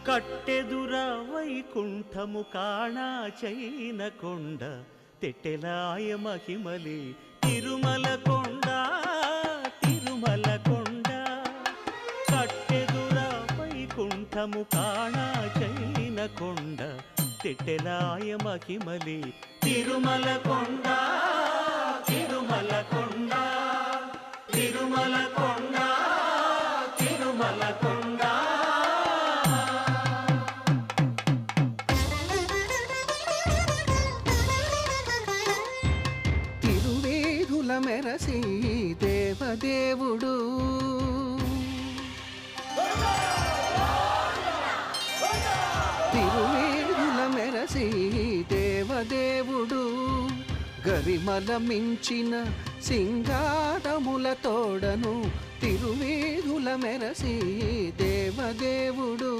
కట్టెదుర వైకుంఠము కాణా చైన కొండ తెట్టెలాయ మహిమలి తిరుమల కొండ తిరుమల కొండ కట్టెదుర వైకుంఠము కాణా చైన కొండ తెట్టెలాయ మహిమలి తిరుమల కొండ తిరుమల కొండ తిరుమల కొండ తిరుమల కొండ తిరువేధుల మెరసి దేవదేవుడు తిరువేధుల మెరసి దేవదేవుడు గరిమల మించిన సింగారముల తోడను తిరువేధుల మెరసి దేవదేవుడు